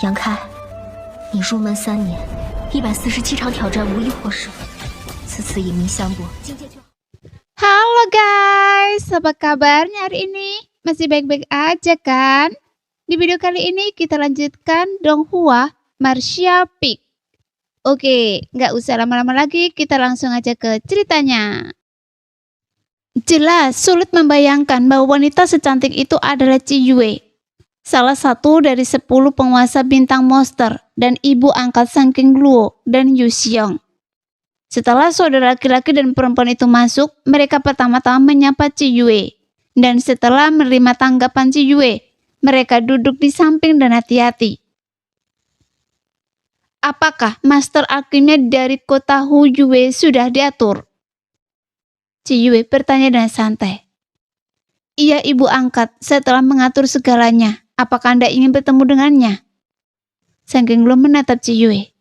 杨开，你入门3年，147场挑战无一获胜，此次以命相搏，境界就好。 Halo guys, apa kabarnya hari ini? Masih baik-baik aja kan? Di video kali ini kita lanjutkan Donghua Martial Peak. Oke, nggak usah lama-lama lagi, kita langsung aja ke ceritanya. Jelas sulit membayangkan bahwa wanita secantik itu adalah Chiyue, salah satu dari 10 penguasa bintang monster dan ibu angkat Sang King Luo dan Yu Xiong. Setelah saudara laki-laki dan perempuan itu masuk, mereka pertama-tama menyapa Chiyue. Dan setelah menerima tanggapan Chiyue, mereka duduk di samping dan hati-hati. Apakah master alkimia dari kota Huyue sudah diatur? Chiyue bertanya dengan santai. Iya, ibu angkat, setelah mengatur segalanya. Apakah Anda ingin bertemu dengannya? Sang King Luo menatap Chiyue.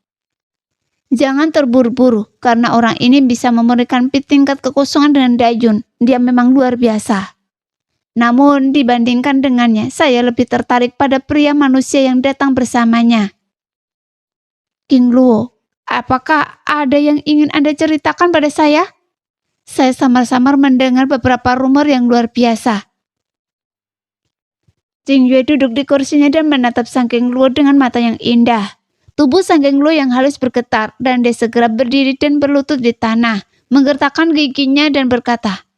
Jangan terburu-buru, karena orang ini bisa memberikan tingkat kekosongan dengan Dayun. Dia memang luar biasa. Namun, dibandingkan dengannya, saya lebih tertarik pada pria manusia yang datang bersamanya. King Luo, apakah ada yang ingin Anda ceritakan pada saya? Saya samar-samar mendengar beberapa rumor yang luar biasa. Chiyue duduk di kursinya dan menatap Sang King Luo dengan mata yang indah. Tubuh Sang King Luo yang halus bergetar dan dia segera berdiri dan berlutut di tanah, menggertakkan giginya dan berkata,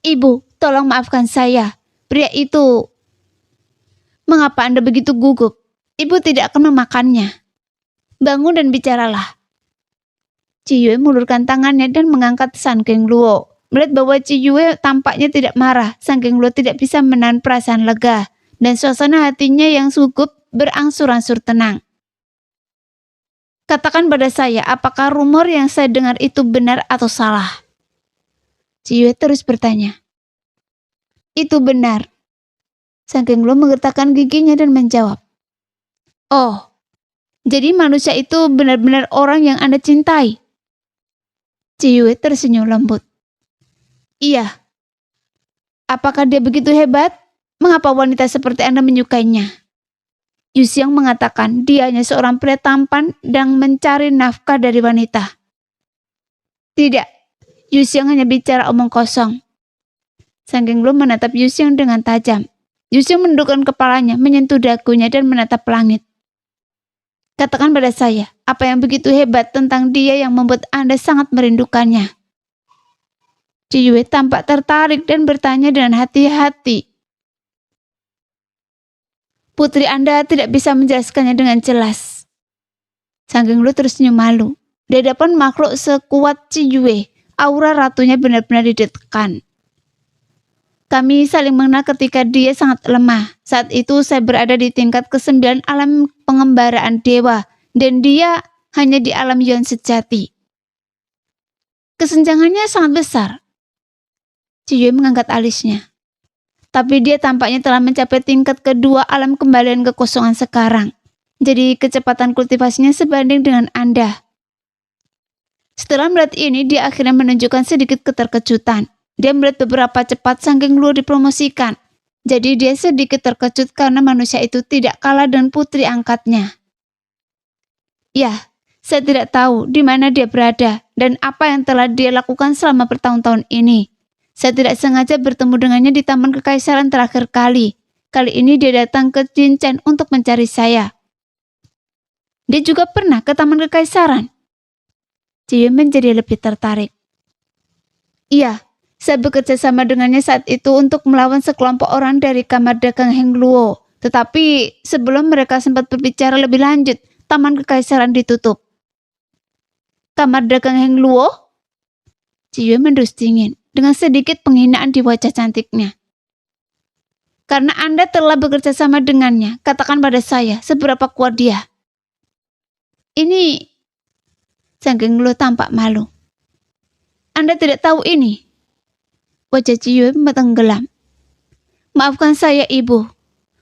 Ibu, tolong maafkan saya. Pria itu, mengapa Anda begitu gugup? Ibu tidak akan memakannya. Bangun dan bicaralah. Chiyue mengulurkan tangannya dan mengangkat Sang King Luo. Melihat bahwa Chiyue tampaknya tidak marah, Sang King Luo tidak bisa menahan perasaan lega, dan suasana hatinya yang gugup berangsur-angsur tenang. Katakan pada saya, apakah rumor yang saya dengar itu benar atau salah? Chiyue terus bertanya. Itu benar. Sang King Luo menggertakkan giginya dan menjawab. Oh, jadi manusia itu benar-benar orang yang Anda cintai? Chiyue tersenyum lembut. Iya. Apakah dia begitu hebat? Mengapa wanita seperti Anda menyukainya? Yu Xiong mengatakan dia hanya seorang pria tampan dan mencari nafkah dari wanita. Tidak, Yu Xiong hanya bicara omong kosong. Sang King Luo menatap Yu Xiong dengan tajam. Yu Xiong menundukkan kepalanya, menyentuh dagunya dan menatap langit. Katakan pada saya, apa yang begitu hebat tentang dia yang membuat Anda sangat merindukannya? Chiyue tampak tertarik dan bertanya dengan hati-hati. Putri Anda tidak bisa menjelaskannya dengan jelas. Sang King Luo tersenyum malu. Di hadapan makhluk sekuat Chiyue, aura ratunya benar-benar ditekan. Kami saling mengenal ketika dia sangat lemah. Saat itu saya berada di tingkat ke-9 alam pengembaraan dewa, dan dia hanya di alam Yuan sejati. Kesenjangannya sangat besar. Chiyue mengangkat alisnya. Tapi dia tampaknya telah mencapai tingkat kedua alam kembalian kekosongan sekarang. Jadi kecepatan kultivasinya sebanding dengan Anda. Setelah melihat ini, dia akhirnya menunjukkan sedikit keterkejutan. Dia melihat beberapa cepat Sang King Luo dipromosikan. Jadi dia sedikit terkejut karena manusia itu tidak kalah dengan putri angkatnya. Ya, saya tidak tahu di mana dia berada dan apa yang telah dia lakukan selama bertahun-tahun ini. Saya tidak sengaja bertemu dengannya di Taman Kekaisaran terakhir kali. Kali ini dia datang ke Jinchen untuk mencari saya. Dia juga pernah ke Taman Kekaisaran. Chiyue menjadi lebih tertarik. Iya, saya bekerja sama dengannya saat itu untuk melawan sekelompok orang dari kamar dagang Heng Luo. Tetapi sebelum mereka sempat berbicara lebih lanjut, Taman Kekaisaran ditutup. Kamar dagang Heng Luo? Chiyue mendus dingin dengan sedikit penghinaan di wajah cantiknya. Karena Anda telah bekerja sama dengannya, katakan pada saya seberapa kuat dia. Ini, Sang King Luo tampak malu. Anda tidak tahu ini? Wajah Chiyue tenggelam. Maafkan saya, Ibu.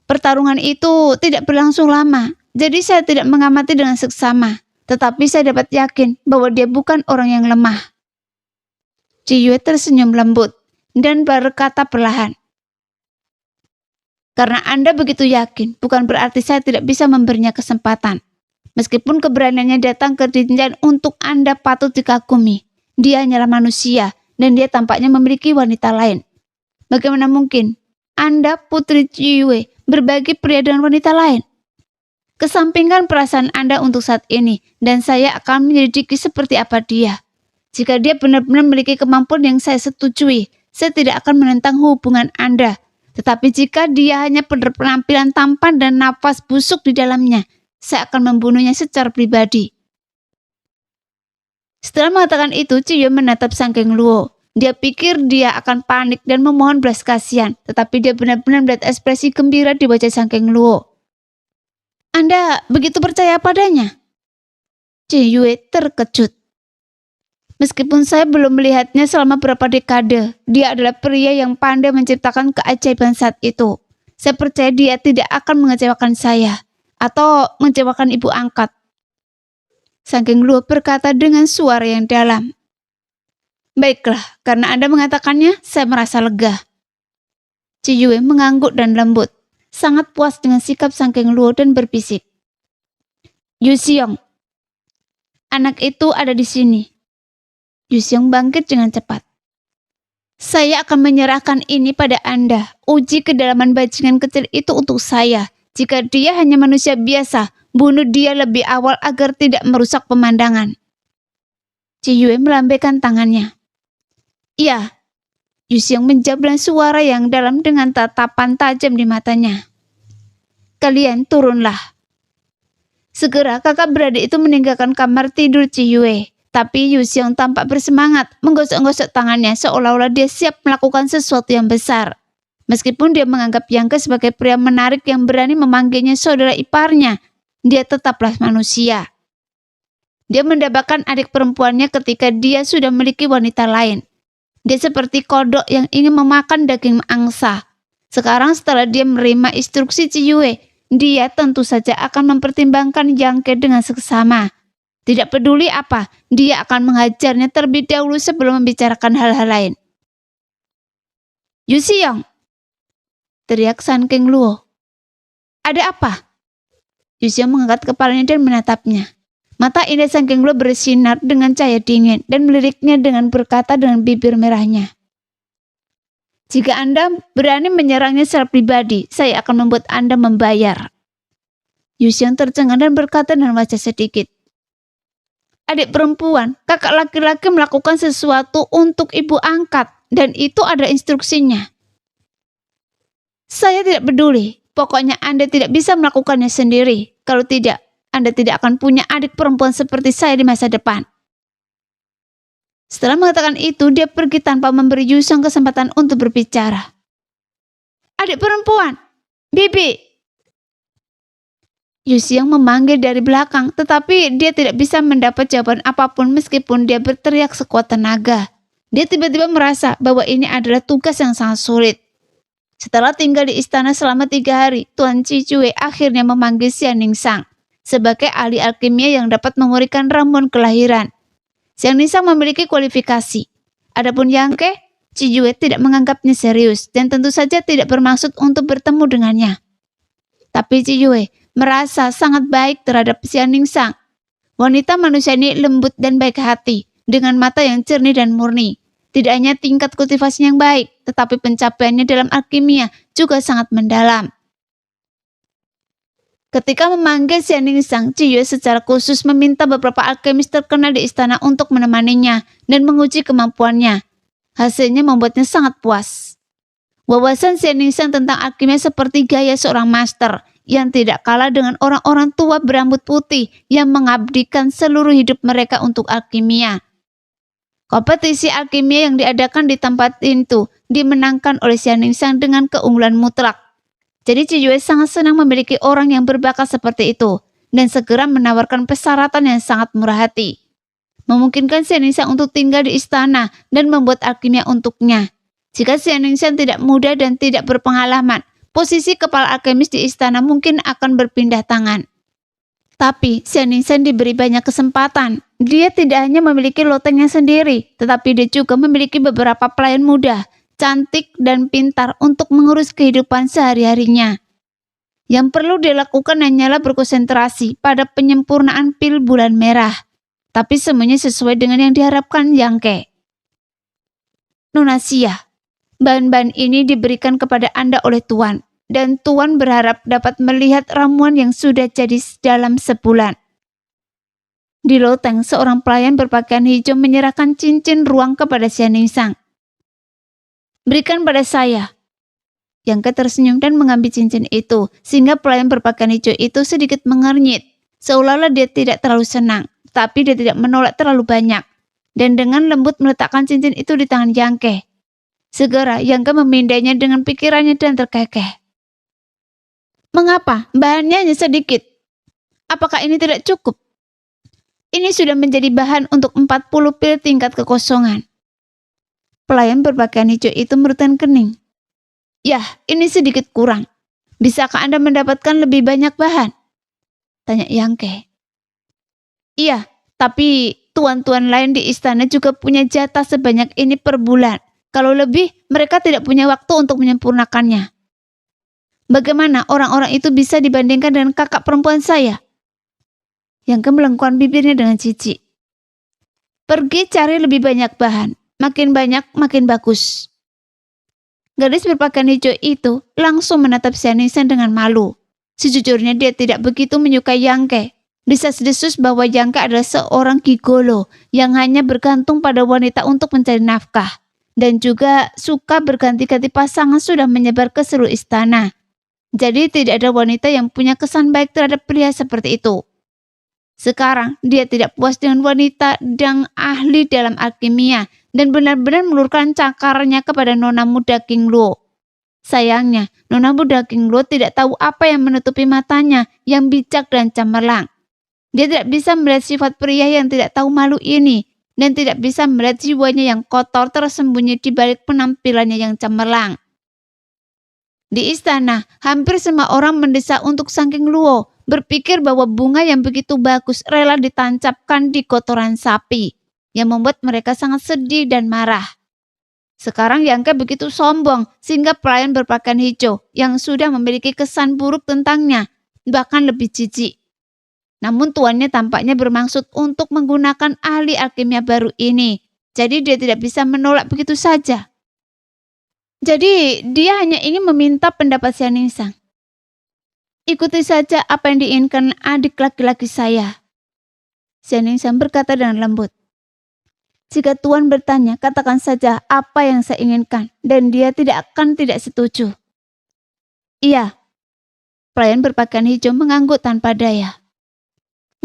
Pertarungan itu tidak berlangsung lama, jadi saya tidak mengamati dengan seksama. Tetapi saya dapat yakin bahwa dia bukan orang yang lemah. Chiyue tersenyum lembut dan berkata perlahan. Karena Anda begitu yakin, bukan berarti saya tidak bisa memberinya kesempatan. Meskipun keberaniannya datang ke jenjang untuk Anda patut dikagumi, dia hanyalah manusia dan dia tampaknya memiliki wanita lain. Bagaimana mungkin Anda, Putri Ciyue, berbagi pria dengan wanita lain? Kesampingkan perasaan Anda untuk saat ini, dan saya akan menyelidiki seperti apa dia. Jika dia benar-benar memiliki kemampuan yang saya setujui, saya tidak akan menentang hubungan Anda. Tetapi jika dia hanya berpenampilan tampan dan nafas busuk di dalamnya, saya akan membunuhnya secara pribadi. Setelah mengatakan itu, Ciyue menatap Sangking Luo. Dia pikir dia akan panik dan memohon belas kasihan, tetapi dia benar-benar melihat ekspresi gembira di wajah Sangking Luo. Anda begitu percaya padanya? Ciyue terkejut. Meskipun saya belum melihatnya selama beberapa dekade, dia adalah pria yang pandai menciptakan keajaiban saat itu. Saya percaya dia tidak akan mengecewakan saya atau mengecewakan ibu angkat. Sangking Luo berkata dengan suara yang dalam. Baiklah, karena Anda mengatakannya, saya merasa lega. Ciyue mengangguk dan lembut, sangat puas dengan sikap Sangking Luo dan berbisik. Yu Xiong, anak itu ada di sini. Yu Xiong bangkit dengan cepat. Saya akan menyerahkan ini pada Anda. Uji kedalaman bajingan kecil itu untuk saya. Jika dia hanya manusia biasa, bunuh dia lebih awal agar tidak merusak pemandangan. Ciyue melambaikan tangannya. Iya. Yu Xiong menjawab dengan suara yang dalam dengan tatapan tajam di matanya. Kalian turunlah. Segera kakak beradik itu meninggalkan kamar tidur Ciyue. Tapi Yu Xiong tampak bersemangat, menggosok-gosok tangannya seolah-olah dia siap melakukan sesuatu yang besar. Meskipun dia menganggap Yang Ke sebagai pria menarik yang berani memanggilnya saudara iparnya, dia tetaplah manusia. Dia mendapatkan adik perempuannya ketika dia sudah memiliki wanita lain. Dia seperti kodok yang ingin memakan daging angsa. Sekarang setelah dia menerima instruksi Ciyue, dia tentu saja akan mempertimbangkan Yang Ke dengan seksama. Tidak peduli apa, dia akan menghajarnya terlebih dahulu sebelum membicarakan hal-hal lain. Yu Xiong, teriak Sangking Luo. Ada apa? Yu Xiong mengangkat kepalanya dan menatapnya. Mata indah Sangking Luo bersinar dengan cahaya dingin dan meliriknya dengan berkata dengan bibir merahnya. Jika Anda berani menyerangnya secara pribadi, saya akan membuat Anda membayar. Yu Xiong tercengang dan berkata dengan wajah sedikit. Adik perempuan, kakak laki-laki melakukan sesuatu untuk ibu angkat, dan itu ada instruksinya. Saya tidak peduli, pokoknya Anda tidak bisa melakukannya sendiri. Kalau tidak, Anda tidak akan punya adik perempuan seperti saya di masa depan. Setelah mengatakan itu, dia pergi tanpa memberi Yu Xiong kesempatan untuk berbicara. Adik perempuan, Bibi. Yu Xiong memanggil dari belakang, tetapi dia tidak bisa mendapat jawaban apapun meskipun dia berteriak sekuat tenaga. Dia tiba-tiba merasa bahwa ini adalah tugas yang sangat sulit. Setelah tinggal di istana selama 3 hari, Tuan Ciyue akhirnya memanggil Xian Ningsang sebagai ahli alkimia yang dapat memurikan ramuan kelahiran. Xian Ningsang memiliki kualifikasi. Adapun Yang Ke, Ciyue tidak menganggapnya serius dan tentu saja tidak bermaksud untuk bertemu dengannya. Tapi Ciyue merasa sangat baik terhadap Xian Ningsang. Wanita manusia ini lembut dan baik hati, dengan mata yang jernih dan murni. Tidak hanya tingkat kultivasi yang baik, tetapi pencapaiannya dalam alkimia juga sangat mendalam. Ketika memanggil Xian Ningsang, Ciyue secara khusus meminta beberapa alkemis terkenal di istana untuk menemaninya dan menguji kemampuannya. Hasilnya membuatnya sangat puas. Wawasan Xian Ningsang tentang alkimia seperti gaya seorang master, yang tidak kalah dengan orang-orang tua berambut putih yang mengabdikan seluruh hidup mereka untuk alkimia. Kompetisi alkimia yang diadakan di tempat itu dimenangkan oleh Xian Ningsang dengan keunggulan mutlak. Jadi Ciyue sangat senang memiliki orang yang berbakat seperti itu dan segera menawarkan persyaratan yang sangat murah hati. Memungkinkan Xian Ningsang untuk tinggal di istana dan membuat alkimia untuknya. Jika Xian Ningsang tidak muda dan tidak berpengalaman, posisi kepala alkemis di istana mungkin akan berpindah tangan. Tapi Xian Ningsang diberi banyak kesempatan. Dia tidak hanya memiliki lotengnya sendiri, tetapi dia juga memiliki beberapa pelayan muda, cantik dan pintar untuk mengurus kehidupan sehari-harinya. Yang perlu dilakukan hanyalah berkonsentrasi pada penyempurnaan pil bulan merah. Tapi semuanya sesuai dengan yang diharapkan Yangke. Nona Xia, bahan-bahan ini diberikan kepada Anda oleh Tuan. Dan Tuan berharap dapat melihat ramuan yang sudah jadi dalam sebulan. Di loteng, seorang pelayan berpakaian hijau menyerahkan cincin ruang kepada Xianingsang. Berikan pada saya. Yangke tersenyum dan mengambil cincin itu, sehingga pelayan berpakaian hijau itu sedikit mengernyit, seolah-olah dia tidak terlalu senang, tapi dia tidak menolak terlalu banyak, dan dengan lembut meletakkan cincin itu di tangan Yangke. Segera Yangke memindainya dengan pikirannya dan terkekeh. Mengapa? Bahannya hanya sedikit. Apakah ini tidak cukup? Ini sudah menjadi bahan untuk 40 pil tingkat kekosongan. Pelayan berpakaian hijau itu merutkan kening. Yah, ini sedikit kurang. Bisakah Anda mendapatkan lebih banyak bahan? Tanya Yangke. Iya, tapi tuan-tuan lain di istana juga punya jatah sebanyak ini per bulan. Kalau lebih, mereka tidak punya waktu untuk menyempurnakannya. Bagaimana orang-orang itu bisa dibandingkan dengan kakak perempuan saya? Yangke melengkungkan bibirnya dengan jijik. Pergi cari lebih banyak bahan. Makin banyak, makin bagus. Gadis berpakaian hijau itu langsung menatap Xianingsang dengan malu. Sejujurnya dia tidak begitu menyukai Yangke. Desas-desus bahwa Yangke adalah seorang gigolo yang hanya bergantung pada wanita untuk mencari nafkah. Dan juga suka berganti-ganti pasangan sudah menyebar ke seluruh istana. Jadi tidak ada wanita yang punya kesan baik terhadap pria seperti itu. Sekarang dia tidak puas dengan wanita yang ahli dalam alkimia dan benar-benar meluruskan cakarnya kepada nona muda King Luo. Sayangnya, nona muda King Luo tidak tahu apa yang menutupi matanya yang bijak dan cemerlang. Dia tidak bisa melihat sifat pria yang tidak tahu malu ini dan tidak bisa melihat jiwanya yang kotor tersembunyi di balik penampilannya yang cemerlang. Di istana, hampir semua orang mendesak untuk Sang King Luo, berpikir bahwa bunga yang begitu bagus rela ditancapkan di kotoran sapi, yang membuat mereka sangat sedih dan marah. Sekarang Yangke begitu sombong sehingga pelayan berpakaian hijau yang sudah memiliki kesan buruk tentangnya, bahkan lebih jijik. Namun tuannya tampaknya bermaksud untuk menggunakan ahli alkimia baru ini, jadi dia tidak bisa menolak begitu saja. Jadi dia hanya ingin meminta pendapat Xianingsang. Ikuti saja apa yang diinginkan adik laki-laki saya. Xianingsang berkata dengan lembut. Jika Tuan bertanya, katakan saja apa yang saya inginkan, dan dia tidak akan tidak setuju. Iya. Pelayan berpakaian hijau mengangguk tanpa daya.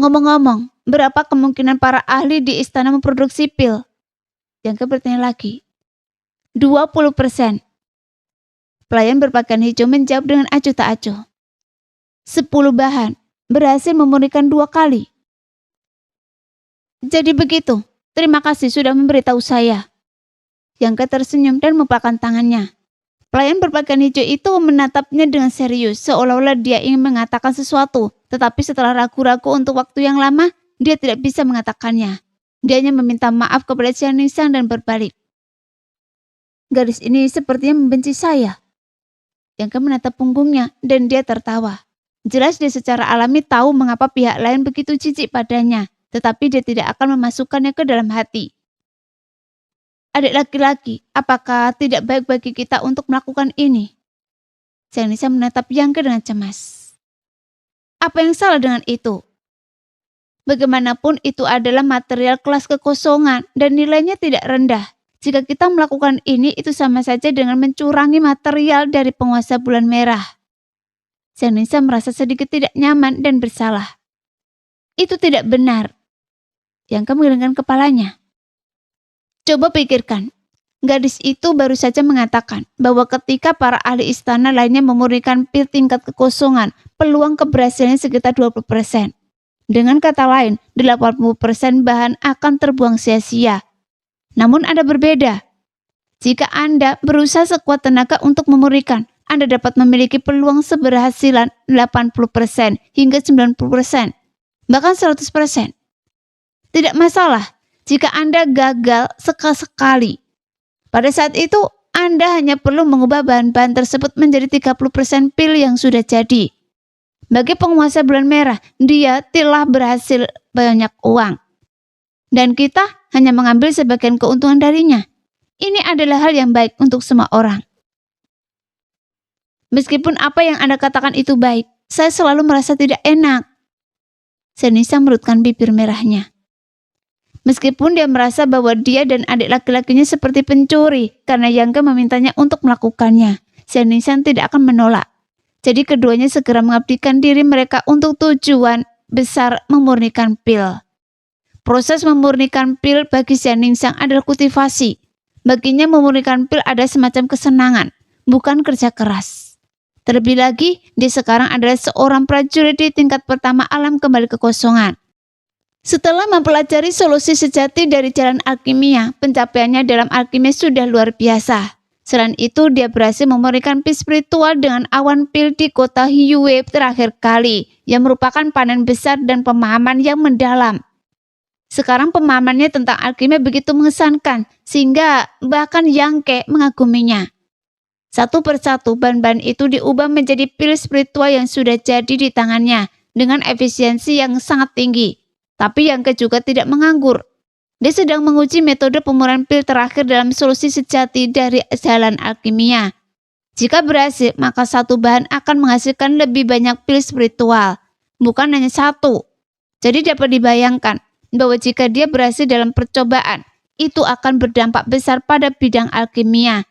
Ngomong-ngomong, berapa kemungkinan para ahli di istana memproduksi pil? Yangke bertanya lagi. 20%. Pelayan berpakaian hijau menjawab dengan acuh tak acuh. 10 bahan berhasil memurnikan 2 kali. Jadi begitu. Terima kasih sudah memberitahu saya. Yangke tersenyum dan mempakaikan tangannya. Pelayan berpakaian hijau itu menatapnya dengan serius, seolah-olah dia ingin mengatakan sesuatu, tetapi setelah ragu-ragu untuk waktu yang lama, dia tidak bisa mengatakannya. Dia hanya meminta maaf kepada Xianingsang dan berbalik. Gadis ini sepertinya membenci saya. Yangke menatap punggungnya dan dia tertawa. Jelas dia secara alami tahu mengapa pihak lain begitu jijik padanya, tetapi dia tidak akan memasukkannya ke dalam hati. Adik laki-laki, apakah tidak baik bagi kita untuk melakukan ini? Xianingsang menatap Yangke dengan cemas. Apa yang salah dengan itu? Bagaimanapun itu adalah material kelas kekosongan dan nilainya tidak rendah. Jika kita melakukan ini, itu sama saja dengan mencurangi material dari penguasa bulan merah. Xianingsang merasa sedikit tidak nyaman dan bersalah. Itu tidak benar. Yangke menggelengkan kepalanya. Coba pikirkan, gadis itu baru saja mengatakan bahwa ketika para ahli istana lainnya memurnikan pil tingkat kekosongan, peluang keberhasilannya sekitar 20%. Dengan kata lain, 80% bahan akan terbuang sia-sia. Namun Anda berbeda. Jika Anda berusaha sekuat tenaga untuk memurnikan, Anda dapat memiliki peluang seberhasilan 80% hingga 90%, bahkan 100%. Tidak masalah jika Anda gagal sekali. Pada saat itu, Anda hanya perlu mengubah bahan-bahan tersebut menjadi 30% pil yang sudah jadi. Bagi penguasa bulan merah, dia telah berhasil banyak uang. Dan kita hanya mengambil sebagian keuntungan darinya. Ini adalah hal yang baik untuk semua orang. Meskipun apa yang Anda katakan itu baik, saya selalu merasa tidak enak. Senisa merutkan bibir merahnya. Meskipun dia merasa bahwa dia dan adik laki-lakinya seperti pencuri karena Yangke memintanya untuk melakukannya, Senisa tidak akan menolak. Jadi keduanya segera mengabdikan diri mereka untuk tujuan besar memurnikan pil. Proses memurnikan pil bagi Xianningsang adalah kultivasi. Baginya memurnikan pil ada semacam kesenangan, bukan kerja keras. Terlebih lagi, dia sekarang adalah seorang prajurit di tingkat pertama alam kembali kekosongan. Setelah mempelajari solusi sejati dari jalan alkimia, pencapaiannya dalam alkimia sudah luar biasa. Selain itu, dia berhasil memurnikan pil spiritual dengan awan pil di kota Hyue terakhir kali, yang merupakan panen besar dan pemahaman yang mendalam. Sekarang pemahamannya tentang alkimia begitu mengesankan, sehingga bahkan Yangke mengaguminya. Satu persatu bahan-bahan itu diubah menjadi pil spiritual yang sudah jadi di tangannya, dengan efisiensi yang sangat tinggi. Tapi Yangke juga tidak menganggur. Dia sedang menguji metode pemurnian pil terakhir dalam solusi sejati dari jalan alkimia. Jika berhasil, maka satu bahan akan menghasilkan lebih banyak pil spiritual, bukan hanya satu. Jadi dapat dibayangkan bahwa jika dia berhasil dalam percobaan, itu akan berdampak besar pada bidang alkimia.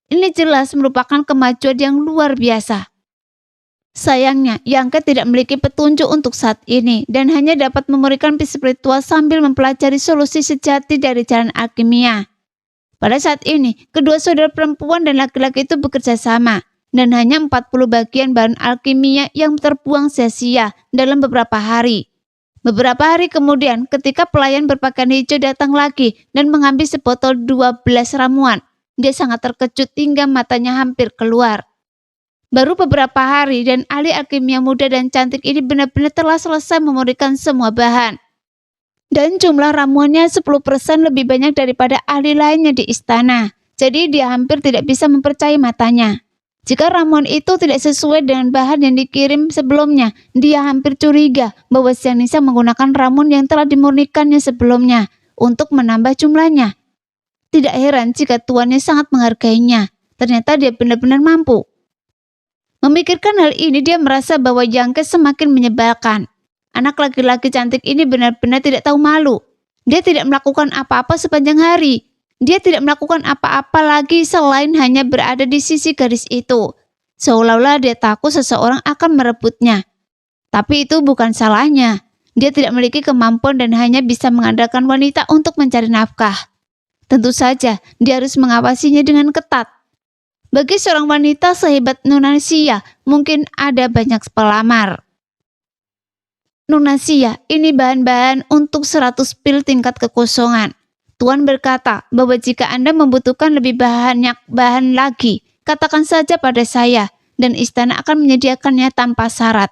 Ini jelas merupakan kemajuan yang luar biasa. Sayangnya, Yangke tidak memiliki petunjuk untuk saat ini dan hanya dapat memurnikan pil spiritual sambil mempelajari solusi sejati dari jalan alkimia. Pada saat ini, kedua saudara perempuan dan laki-laki itu bekerja sama dan hanya 40 bagian bahan alkimia yang terbuang sia-sia dalam beberapa hari. Beberapa hari kemudian, ketika pelayan berpakaian hijau datang lagi dan mengambil sebotol 12 ramuan, dia sangat terkejut hingga matanya hampir keluar. Baru beberapa hari dan ahli alkimia muda dan cantik ini benar-benar telah selesai memurnikan semua bahan. Dan jumlah ramuannya 10% lebih banyak daripada ahli lainnya di istana. Jadi dia hampir tidak bisa mempercayai matanya. Jika ramuan itu tidak sesuai dengan bahan yang dikirim sebelumnya, dia hampir curiga bahwa Xianningsang menggunakan ramuan yang telah dimurnikannya sebelumnya untuk menambah jumlahnya. Tidak heran jika tuannya sangat menghargainya. Ternyata dia benar-benar mampu. Memikirkan hal ini, dia merasa bahwa Yangke semakin menyebalkan. Anak laki-laki cantik ini benar-benar tidak tahu malu. Dia tidak melakukan apa-apa sepanjang hari. Dia tidak melakukan apa-apa lagi selain hanya berada di sisi garis itu. Seolah-olah dia takut seseorang akan merebutnya. Tapi itu bukan salahnya. Dia tidak memiliki kemampuan dan hanya bisa mengandalkan wanita untuk mencari nafkah. Tentu saja, dia harus mengawasinya dengan ketat. Bagi seorang wanita sehebat Nunasia, mungkin ada banyak pelamar. Nunasia, ini bahan-bahan untuk 100 pil tingkat kekosongan. Tuan berkata bahwa jika Anda membutuhkan lebih banyak bahan lagi, katakan saja pada saya, dan istana akan menyediakannya tanpa syarat.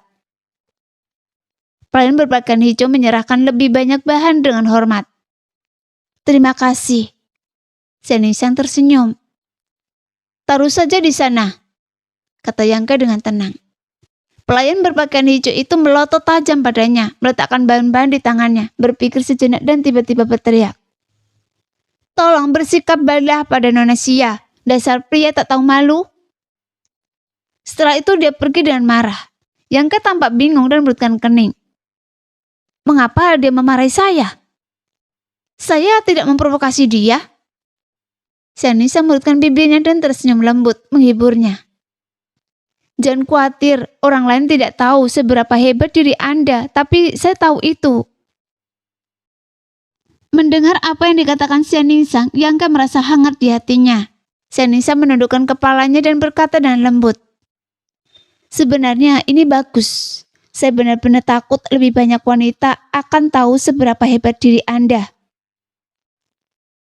Pelayan berpakaian hijau menyerahkan lebih banyak bahan dengan hormat. Terima kasih. Xianningsang tersenyum. Taruh saja di sana, kata Yangke dengan tenang. Pelayan berpakaian hijau itu melotot tajam padanya, meletakkan bahan-bahan di tangannya, berpikir sejenak dan tiba-tiba berteriak. Tolong bersikap baiklah pada Nunasia, dasar pria tak tahu malu. Setelah itu dia pergi dengan marah. Yangke tampak bingung dan berutkan kening. Mengapa dia memarahi saya? Saya tidak memprovokasi dia. Xianningsang merutkan bibirnya dan tersenyum lembut, menghiburnya. Jangan khawatir, orang lain tidak tahu seberapa hebat diri Anda, tapi saya tahu itu. Mendengar apa yang dikatakan Xianningsang, Yangke merasa hangat di hatinya. Xianningsang menundukkan kepalanya dan berkata dengan lembut. Sebenarnya ini bagus. Saya benar-benar takut lebih banyak wanita akan tahu seberapa hebat diri Anda.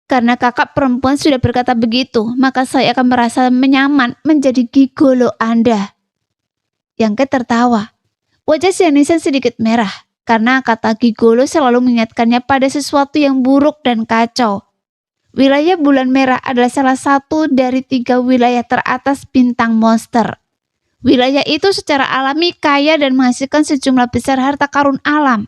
Karena kakak perempuan sudah berkata begitu, maka saya akan merasa nyaman menjadi gigolo Anda. Yangke tertawa. Wajah Xianningsang sedikit merah, karena kata gigolo selalu mengingatkannya pada sesuatu yang buruk dan kacau. wilayah bulan merah adalah salah satu dari 3 wilayah teratas bintang monster. Wilayah itu secara alami kaya dan menghasilkan sejumlah besar harta karun alam.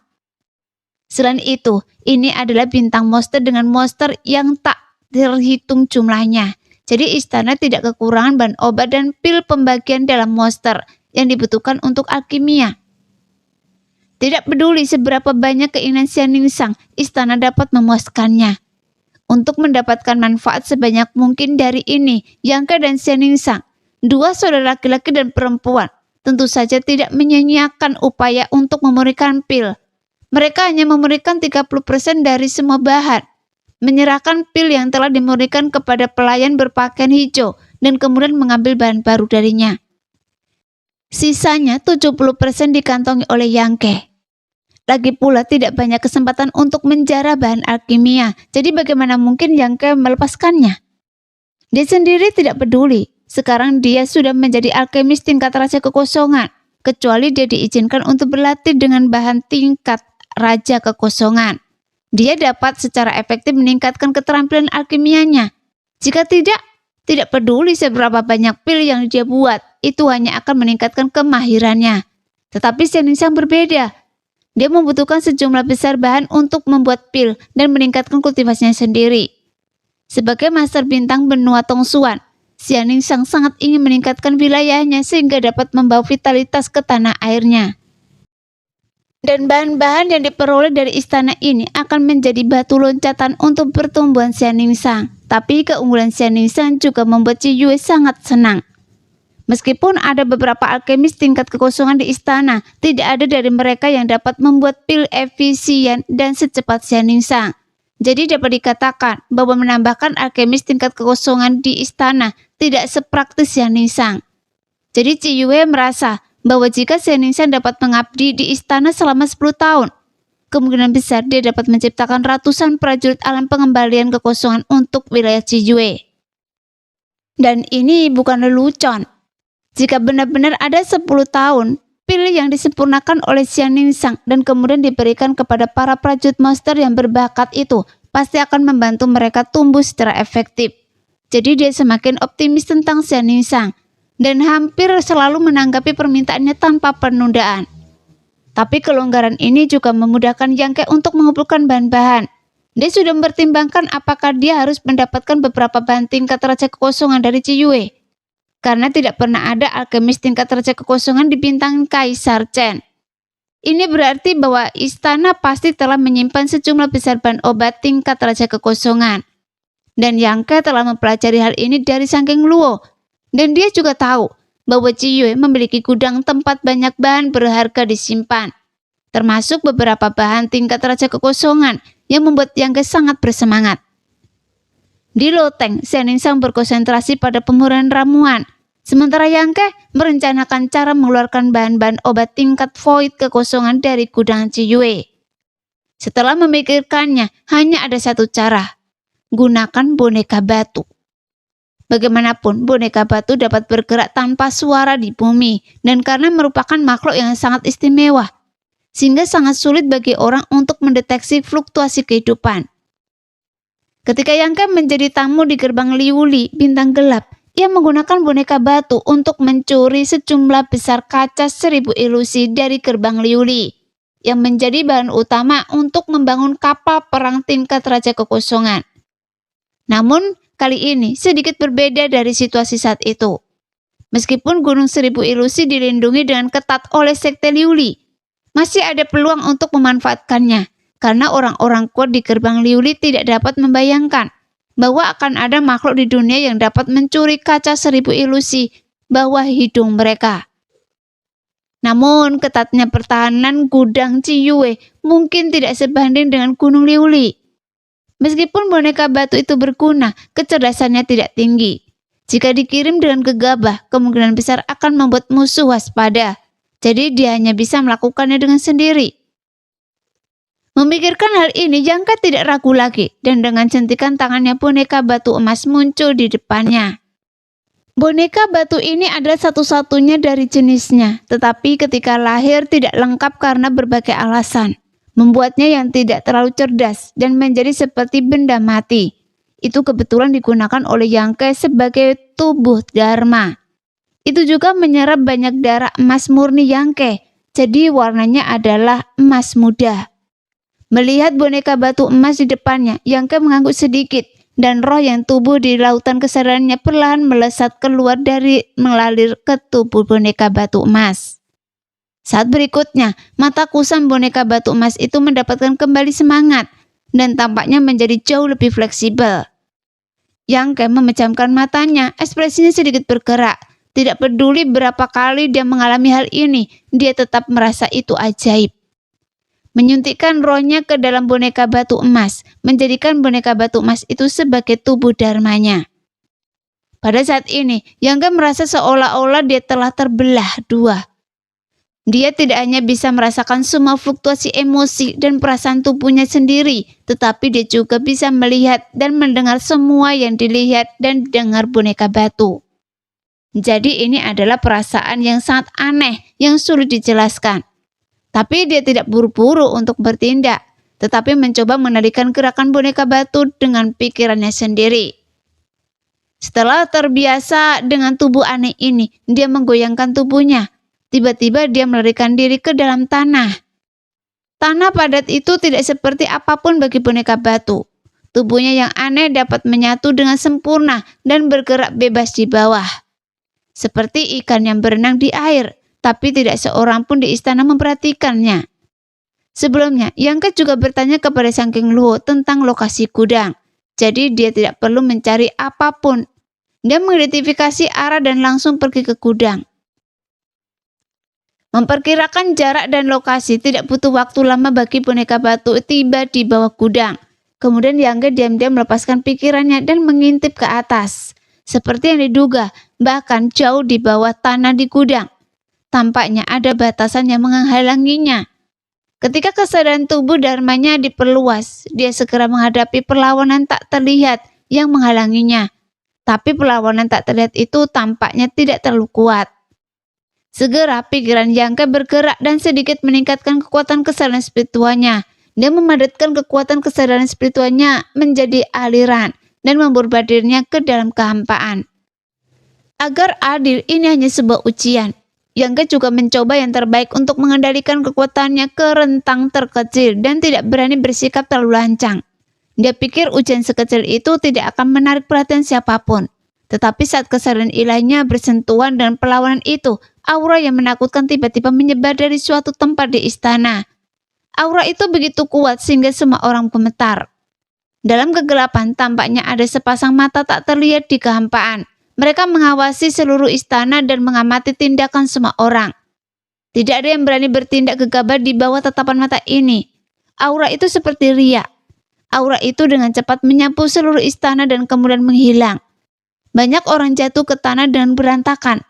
Selain itu, ini adalah bintang monster dengan monster yang tak terhitung jumlahnya. Jadi istana tidak kekurangan bahan obat dan pil pembagian dalam monster yang dibutuhkan untuk alkimia. Tidak peduli seberapa banyak keinginan Xianningsang, istana dapat memuaskannya. Untuk mendapatkan manfaat sebanyak mungkin dari ini, Yang Ke dan Xianningsang, 2 saudara laki-laki dan perempuan, tentu saja tidak menyia-nyiakan upaya untuk memurnikan pil. Mereka hanya memurnikan 30% dari semua bahan, menyerahkan pil yang telah dimurnikan kepada pelayan berpakaian hijau, dan kemudian mengambil bahan baru darinya. Sisanya 70% dikantongi oleh Yang Ke. Lagi pula tidak banyak kesempatan untuk menjarah bahan alkimia, jadi bagaimana mungkin Yang Ke melepaskannya? Dia sendiri tidak peduli, sekarang dia sudah menjadi alkemis tingkat Raja Kekosongan, kecuali dia diizinkan untuk berlatih dengan bahan tingkat Raja Kekosongan. Dia dapat secara efektif meningkatkan keterampilan alkimianya. Jika tidak peduli seberapa banyak pil yang dia buat, itu hanya akan meningkatkan kemahirannya. Tetapi Xianningsang berbeda. Dia membutuhkan sejumlah besar bahan untuk membuat pil dan meningkatkan kultivasinya sendiri. Sebagai master bintang benua Tongsuan, Xianningsang sangat ingin meningkatkan wilayahnya sehingga dapat membawa vitalitas ke tanah airnya. Dan bahan-bahan yang diperoleh dari istana ini akan menjadi batu loncatan untuk pertumbuhan Xianningsang. Tapi keunggulan Xianningsang juga membuat Zhiyue sangat senang. Meskipun ada beberapa alkemis tingkat kekosongan di istana, tidak ada dari mereka yang dapat membuat pil efisien dan secepat Xianningsang. Jadi dapat dikatakan bahwa menambahkan alkemis tingkat kekosongan di istana tidak sepraktis Xianningsang. Jadi Zhiyue merasa bahwa jika Xianningsang dapat mengabdi di istana selama 10 tahun, kemungkinan besar dia dapat menciptakan ratusan prajurit alam pengembalian kekosongan untuk wilayah Zhiyue. Dan ini bukan lelucon. Jika benar-benar ada 10 tahun, pil yang disempurnakan oleh Xianningsang dan kemudian diberikan kepada para prajurit monster yang berbakat itu, pasti akan membantu mereka tumbuh secara efektif. Jadi dia semakin optimis tentang Xianningsang dan hampir selalu menanggapi permintaannya tanpa penundaan. Tapi kelonggaran ini juga memudahkan Yang Ke untuk mengumpulkan bahan-bahan. Dia sudah mempertimbangkan apakah dia harus mendapatkan beberapa bahan tingkat Raja Kekosongan dari Zhiyue. Karena tidak pernah ada alkemis tingkat Raja Kekosongan di bintang Kaisar Chen. Ini berarti bahwa istana pasti telah menyimpan sejumlah besar bahan obat tingkat Raja Kekosongan. Dan Yang Ke telah mempelajari hal ini dari Sangking Luo. Dan dia juga tahu bahwa Zhiyue memiliki gudang tempat banyak bahan berharga disimpan, termasuk beberapa bahan tingkat Raja Kekosongan yang membuat Yang Ke sangat bersemangat. Di loteng, Xianningsang berkonsentrasi pada pemurnian ramuan, sementara Yang Ke merencanakan cara mengeluarkan bahan-bahan obat tingkat void kekosongan dari gudang Zhiyue. Setelah memikirkannya, hanya ada satu cara, gunakan boneka batu. Bagaimanapun, boneka batu dapat bergerak tanpa suara di bumi, dan karena merupakan makhluk yang sangat istimewa, sehingga sangat sulit bagi orang untuk mendeteksi fluktuasi kehidupan. Ketika Yang Ke menjadi tamu di gerbang Liuli, bintang gelap, ia menggunakan boneka batu untuk mencuri sejumlah besar kaca 1000 ilusi dari gerbang Liuli, yang menjadi bahan utama untuk membangun kapal perang tingkat Raja Kekosongan. Namun, kali ini sedikit berbeda dari situasi saat itu. Meskipun Gunung 1000 Ilusi dilindungi dengan ketat oleh Sekte Liuli, masih ada peluang untuk memanfaatkannya, karena orang-orang kuat di gerbang Liuli tidak dapat membayangkan bahwa akan ada makhluk di dunia yang dapat mencuri kaca 1000 ilusi bawah hidung mereka. Namun, ketatnya pertahanan gudang Zhiyue mungkin tidak sebanding dengan Gunung Liuli. Meskipun boneka batu itu berguna, kecerdasannya tidak tinggi. Jika dikirim dengan gegabah, kemungkinan besar akan membuat musuh waspada. Jadi dia hanya bisa melakukannya dengan sendiri. Memikirkan hal ini, Yang Ke tidak ragu lagi, dan dengan sentikan tangannya boneka batu emas muncul di depannya. Boneka batu ini adalah satu-satunya dari jenisnya, tetapi ketika lahir tidak lengkap karena berbagai alasan, membuatnya yang tidak terlalu cerdas dan menjadi seperti benda mati. itu kebetulan digunakan oleh Yang Ke sebagai tubuh Dharma. Itu juga menyerap banyak darah emas murni Yang Ke, jadi warnanya adalah emas muda. Melihat boneka batu emas di depannya, Yang Ke mengangguk sedikit, dan roh yang tubuh di lautan kesadarannya perlahan melesat keluar dari mengalir ke tubuh boneka batu emas. Saat berikutnya, mata kusam boneka batu emas itu mendapatkan kembali semangat, dan tampaknya menjadi jauh lebih fleksibel. Yang Ke memejamkan matanya, ekspresinya sedikit bergerak. Tidak peduli berapa kali dia mengalami hal ini, dia tetap merasa itu ajaib. Menyuntikkan rohnya ke dalam boneka batu emas, menjadikan boneka batu emas itu sebagai tubuh dharmanya. Pada saat ini, Yang Ke merasa seolah-olah dia telah terbelah dua. Dia tidak hanya bisa merasakan semua fluktuasi emosi dan perasaan tubuhnya sendiri, tetapi dia juga bisa melihat dan mendengar semua yang dilihat dan dengar boneka batu. Jadi ini adalah perasaan yang sangat aneh, yang sulit dijelaskan. Tapi dia tidak buru-buru untuk bertindak, tetapi mencoba mengendalikan gerakan boneka batu dengan pikirannya sendiri. Setelah terbiasa dengan tubuh aneh ini, dia menggoyangkan tubuhnya. Tiba-tiba dia melarikan diri ke dalam tanah. Tanah padat itu tidak seperti apapun bagi boneka batu. Tubuhnya yang aneh dapat menyatu dengan sempurna dan bergerak bebas di bawah. Seperti ikan yang berenang di air, tapi tidak seorang pun di istana memperhatikannya. Sebelumnya, Yang Ke juga bertanya kepada Sang King Luo tentang lokasi gudang. Jadi dia tidak perlu mencari apapun. Dia mengidentifikasi arah dan langsung pergi ke gudang. Memperkirakan jarak dan lokasi tidak butuh waktu lama bagi boneka batu tiba di bawah gudang. Kemudian Yang Ke diam-diam melepaskan pikirannya dan mengintip ke atas. Seperti yang diduga, bahkan jauh di bawah tanah di gudang. Tampaknya ada batasan yang menghalanginya. Ketika kesadaran tubuh dharmanya diperluas, dia segera menghadapi perlawanan tak terlihat yang menghalanginya. Tapi perlawanan tak terlihat itu tampaknya tidak terlalu kuat. Segera pikiran Yang Ke bergerak dan sedikit meningkatkan kekuatan kesadaran spiritualnya. Dia memadatkan kekuatan kesadaran spiritualnya menjadi aliran dan memborbardirnya ke dalam kehampaan. Agar adil, ini hanya sebuah ujian. Yang Ke juga mencoba yang terbaik untuk mengendalikan kekuatannya ke rentang terkecil dan tidak berani bersikap terlalu lancang. Dia pikir ujian sekecil itu tidak akan menarik perhatian siapapun. Tetapi saat kesadaran ilahnya bersentuhan dengan perlawanan itu, aura yang menakutkan tiba-tiba menyebar dari suatu tempat di istana. Aura itu begitu kuat sehingga semua orang gemetar. Dalam kegelapan tampaknya ada sepasang mata tak terlihat di kehampaan. Mereka mengawasi seluruh istana dan mengamati tindakan semua orang. Tidak ada yang berani bertindak gegabah di bawah tatapan mata ini. Aura itu seperti riak. Aura itu dengan cepat menyapu seluruh istana dan kemudian menghilang. Banyak orang jatuh ke tanah dengan berantakan.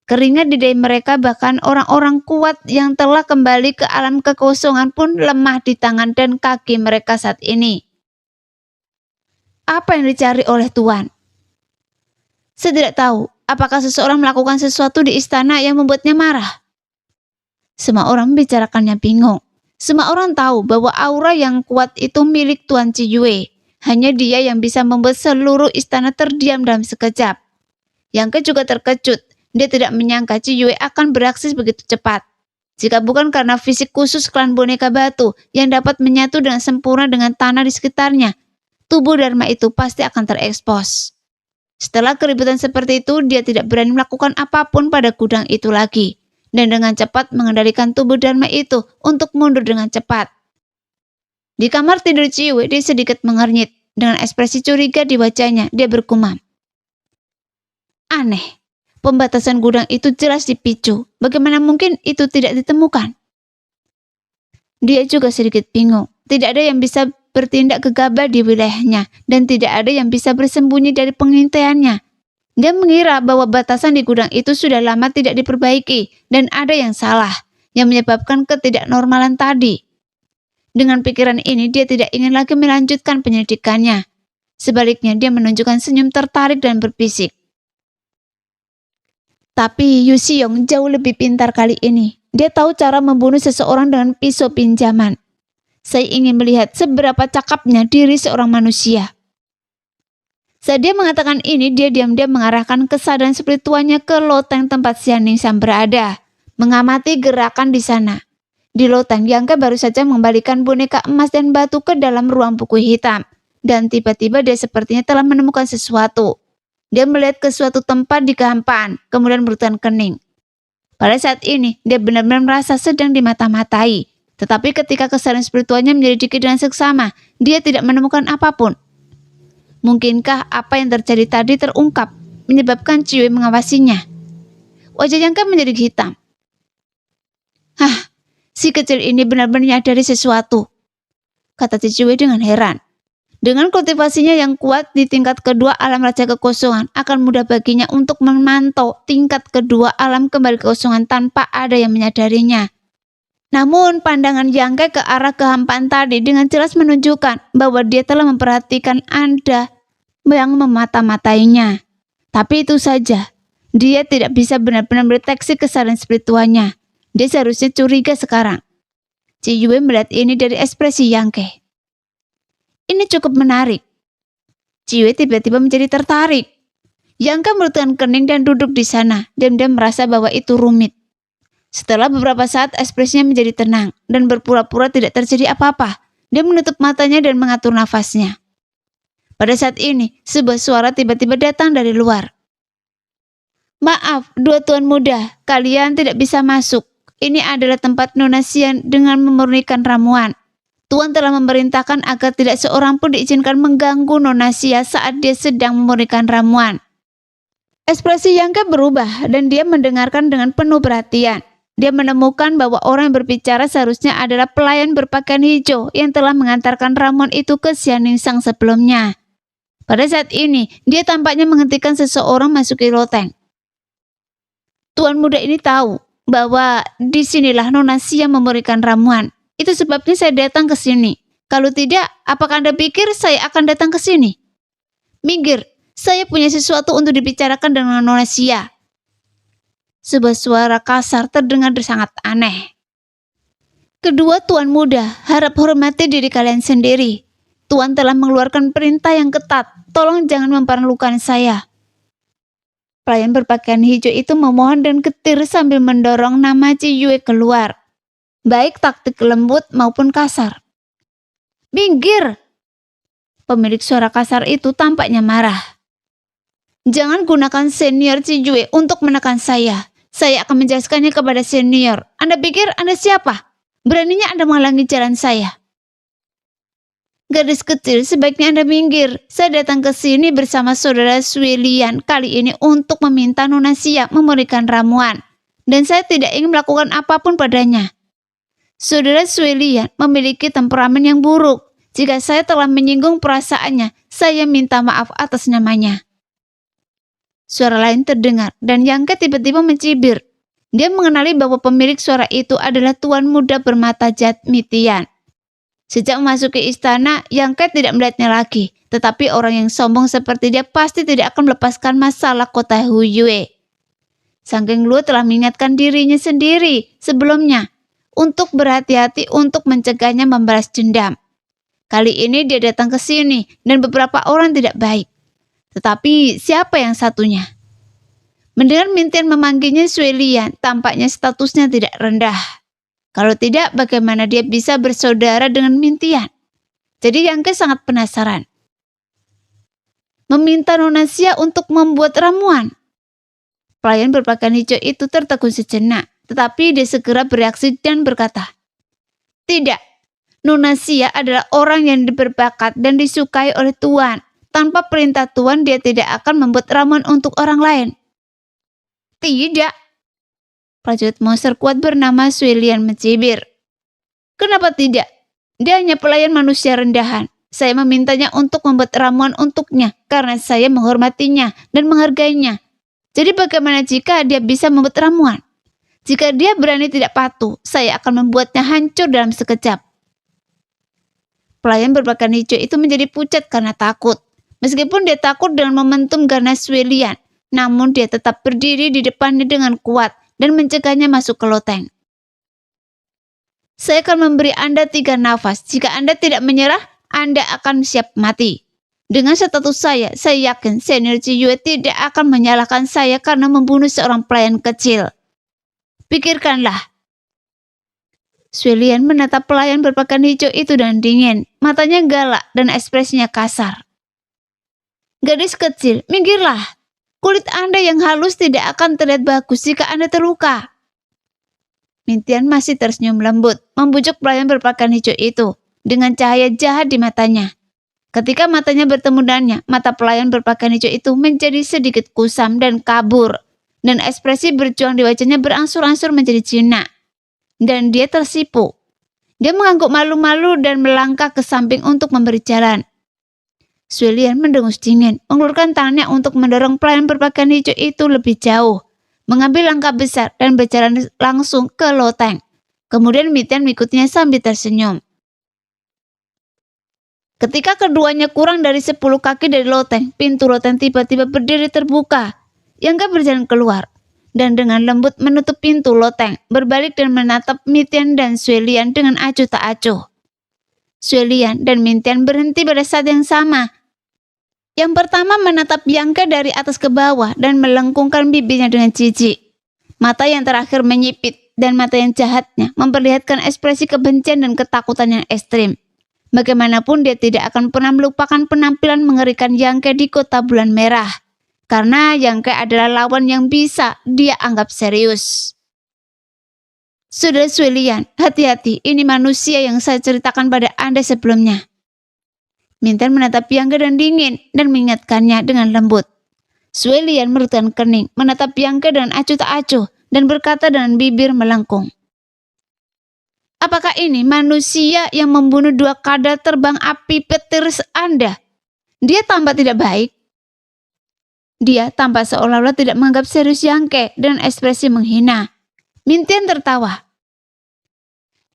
Keringat di dahi mereka, bahkan orang-orang kuat yang telah kembali ke alam kekosongan pun lemah di tangan dan kaki mereka saat ini. Apa yang dicari oleh Tuan? Saya tidak tahu, apakah seseorang melakukan sesuatu di istana yang membuatnya marah? Semua orang membicarakannya bingung. Semua orang tahu bahwa aura yang kuat itu milik Tuan Ciyue. Hanya dia yang bisa membuat seluruh istana terdiam dalam sekejap. Yang Ke juga terkejut. Dia tidak menyangka Ciyue akan beraksi begitu cepat. Jika bukan karena fisik khusus klan boneka batu yang dapat menyatu dengan sempurna dengan tanah di sekitarnya, tubuh Dharma itu pasti akan terekspos. Setelah keributan seperti itu, dia tidak berani melakukan apapun pada gudang itu lagi, dan dengan cepat mengendalikan tubuh Dharma itu untuk mundur dengan cepat. Di kamar tidur Ciyue, dia sedikit mengernyit. Dengan ekspresi curiga di wajahnya, dia bergumam. Aneh, pembatasan gudang itu jelas dipicu. Bagaimana mungkin itu tidak ditemukan? Dia juga sedikit bingung. Tidak ada yang bisa bertindak gegabah di wilayahnya, dan tidak ada yang bisa bersembunyi dari pengintaiannya. Dia mengira bahwa batasan di gudang itu sudah lama tidak diperbaiki, dan ada yang salah, yang menyebabkan ketidaknormalan tadi. Dengan pikiran ini, dia tidak ingin lagi melanjutkan penyelidikannya. Sebaliknya, dia menunjukkan senyum tertarik dan berbisik. Tapi Yu Xiong jauh lebih pintar kali ini. Dia tahu cara membunuh seseorang dengan pisau pinjaman. Saya ingin melihat seberapa cakapnya diri seorang manusia. Saat dia mengatakan ini, dia diam-diam mengarahkan kesadaran spiritualnya ke loteng tempat Xian Ningshan berada, mengamati gerakan di sana. Di loteng, Yang Ke baru saja mengembalikan boneka emas dan batu ke dalam ruang buku hitam, dan tiba-tiba dia sepertinya telah menemukan sesuatu. Dia melihat ke suatu tempat di kehampaan, kemudian bertahan kening. Pada saat ini, dia benar-benar merasa sedang dimata-matai. Tetapi ketika kesadaran spiritualnya menyelidiki dengan seksama, dia tidak menemukan apapun. Mungkinkah apa yang terjadi tadi terungkap, menyebabkan Ciwe mengawasinya? Wajah Yang Ke menjadi hitam. Si kecil ini benar-benar menyadari sesuatu, kata Ciwe dengan heran. Dengan kultivasinya yang kuat di tingkat kedua alam Raja Kekosongan, akan mudah baginya untuk memantau tingkat kedua alam kembali kekosongan tanpa ada yang menyadarinya. Namun pandangan Yang Ke arah kehampaan tadi dengan jelas menunjukkan bahwa dia telah memperhatikan Anda yang memata-matainya. Tapi itu saja, dia tidak bisa benar-benar mendeteksi kesadaran spiritualnya. Dia seharusnya curiga sekarang. Ciwe melihat ini dari ekspresi Yang Ke. Ini cukup menarik. Ciwe tiba-tiba menjadi tertarik. Yang Ke melututkan kening dan duduk di sana, dan dia merasa bahwa itu rumit. Setelah beberapa saat ekspresinya menjadi tenang dan berpura-pura tidak terjadi apa-apa. Dia menutup matanya dan mengatur nafasnya. Pada saat ini, sebuah suara tiba-tiba datang dari luar. Maaf, dua tuan muda, kalian tidak bisa masuk. Ini adalah tempat Nona Xian dengan memurnikan ramuan. Tuan telah memerintahkan agar tidak seorang pun diizinkan mengganggu Nona Xian saat dia sedang memurnikan ramuan. Ekspresi Yang Ke berubah dan dia mendengarkan dengan penuh perhatian. Dia menemukan bahwa orang yang berbicara seharusnya adalah pelayan berpakaian hijau yang telah mengantarkan ramuan itu ke Xian Ningshan sebelumnya. Pada saat ini, dia tampaknya menghentikan seseorang masuk ke loteng. Tuan muda ini tahu bahwa disinilah Nona Xian memberikan ramuan. Itu sebabnya saya datang ke sini. Kalau tidak, apakah Anda pikir saya akan datang ke sini? Minggir, saya punya sesuatu untuk dibicarakan dengan Nona Xian. Sebuah suara kasar terdengar sangat aneh. Kedua tuan muda, harap hormati diri kalian sendiri. Tuan telah mengeluarkan perintah yang ketat. Tolong jangan memperlukan saya. Pelayan berpakaian hijau itu memohon dan getir sambil mendorong nama Ciwe keluar. Baik taktik lembut maupun kasar. Minggir! Pemilik suara kasar itu tampaknya marah. Jangan gunakan senior Ciwe untuk menekan saya. Saya akan menjelaskannya kepada senior. Anda pikir Anda siapa? Beraninya Anda menghalangi jalan saya. Gadis kecil, sebaiknya Anda minggir. Saya datang ke sini bersama saudara Sui Lian kali ini untuk meminta Nona Xian memberikan ramuan. Dan saya tidak ingin melakukan apapun padanya. Saudara Sui Lian memiliki temperamen yang buruk. Jika saya telah menyinggung perasaannya, saya minta maaf atas namanya. Suara lain terdengar dan Yang Ke tiba-tiba mencibir. Dia mengenali bahwa pemilik suara itu adalah tuan muda bermata Jatmitian. Sejak memasuki istana, Yang Ke tidak melihatnya lagi. Tetapi orang yang sombong seperti dia pasti tidak akan melepaskan masalah kota Huyue. Sang Geng Luo telah mengingatkan dirinya sendiri sebelumnya untuk berhati-hati untuk mencegahnya membalas dendam. Kali ini dia datang ke sini dan beberapa orang tidak baik. Tetapi siapa yang satunya? Mendengar Mintian memanggilnya Sui Lian, tampaknya statusnya tidak rendah. Kalau tidak, bagaimana dia bisa bersaudara dengan Mintian? Jadi Yang Ke sangat penasaran. Meminta Nona Xian untuk membuat ramuan. Pelayan berpakaian hijau itu tertegun sejenak, tetapi dia segera bereaksi dan berkata, tidak, Nona Xian adalah orang yang berbakat dan disukai oleh Tuan. Tanpa perintah Tuan, dia tidak akan membuat ramuan untuk orang lain. Tidak. Prajurit monster kuat bernama Sui Lian mencibir. Kenapa tidak? Dia hanya pelayan manusia rendahan. Saya memintanya untuk membuat ramuan untuknya karena saya menghormatinya dan menghargainya. Jadi bagaimana jika dia bisa membuat ramuan? Jika dia berani tidak patuh, saya akan membuatnya hancur dalam sekejap. Pelayan berpakaian hijau itu menjadi pucat karena takut. Meskipun dia takut dengan momentum ganas Sui Lian, namun dia tetap berdiri di depannya dengan kuat dan mencegahnya masuk ke loteng. Saya akan memberi Anda 3 nafas. Jika Anda tidak menyerah, Anda akan siap mati. Dengan status saya yakin senior Ciyue tidak akan menyalahkan saya karena membunuh seorang pelayan kecil. Pikirkanlah. Suelian menatap pelayan berpakaian hijau itu dan dingin. Matanya galak dan ekspresinya kasar. Gadis kecil, minggirlah. Kulit Anda yang halus tidak akan terlihat bagus jika Anda terluka. Mintian masih tersenyum lembut, membujuk pelayan berpakaian hijau itu dengan cahaya jahat di matanya. Ketika matanya bertemu dengannya, mata pelayan berpakaian hijau itu menjadi sedikit kusam dan kabur, dan ekspresi berjuang di wajahnya berangsur-angsur menjadi jinak. Dan dia tersipu. Dia mengangguk malu-malu dan melangkah ke samping untuk memberi jalan. Suelian mendengus dingin, mengeluarkan tangannya untuk mendorong pelayan berpakaian hijau itu lebih jauh, mengambil langkah besar dan berjalan langsung ke loteng. Kemudian Mintian mengikutinya sambil tersenyum. Ketika keduanya kurang dari 10 kaki dari loteng, pintu loteng tiba-tiba berdiri terbuka. Yangke berjalan keluar, dan dengan lembut menutup pintu loteng, berbalik dan menatap Mintian dan Suelian dengan acuh tak acuh. Suelian dan Mintian berhenti pada saat yang sama. Yang pertama menatap Yangke dari atas ke bawah dan melengkungkan bibirnya dengan jijik. Mata yang terakhir menyipit dan mata yang jahatnya memperlihatkan ekspresi kebencian dan ketakutan yang ekstrim. Bagaimanapun dia tidak akan pernah melupakan penampilan mengerikan Yangke di Kota Bulan Merah. Karena Yangke adalah lawan yang bisa dia anggap serius. Saudara Suelian, hati-hati, ini manusia yang saya ceritakan pada Anda sebelumnya. Mintian menatap Yangke dan dingin dan mengingatkannya dengan lembut. Suelian merutkan kening, menatap Yangke dengan acuh tak acuh dan berkata dengan bibir melengkung. Apakah ini manusia yang membunuh 2 kadal terbang api petir Anda? Dia tampak tidak baik. Dia tampak seolah-olah tidak menganggap serius Yangke dan ekspresi menghina. Mintian tertawa.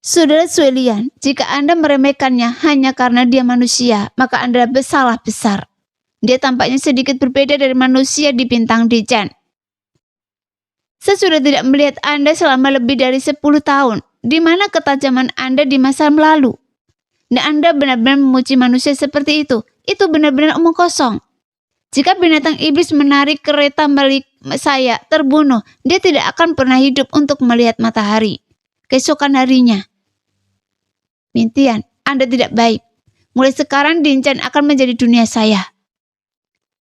Saudara Suelian, jika Anda meremehkannya hanya karena dia manusia, maka Anda bersalah besar. Dia tampaknya sedikit berbeda dari manusia di Bintang Dijan. Saya sudah tidak melihat Anda selama lebih dari 10 tahun. Di mana ketajaman Anda di masa lalu? Dan Anda benar-benar memuji manusia seperti itu. Itu benar-benar omong kosong. Jika binatang iblis menarik kereta milik saya terbunuh, dia tidak akan pernah hidup untuk melihat matahari. Keesokan harinya. Mintian, Anda tidak baik. Mulai sekarang Dinjan akan menjadi dunia saya.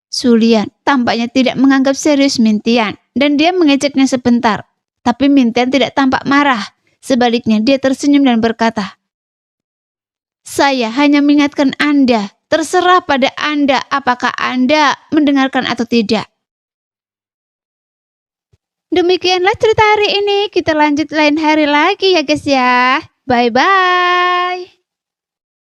Suelian tampaknya tidak menganggap serius Mintian, dan dia mengejeknya sebentar. Tapi Mintian tidak tampak marah. Sebaliknya dia tersenyum dan berkata, saya hanya mengingatkan Anda. Terserah pada Anda apakah Anda mendengarkan atau tidak. Demikianlah cerita hari ini. Kita lanjut lain hari lagi ya guys ya. Bye-bye.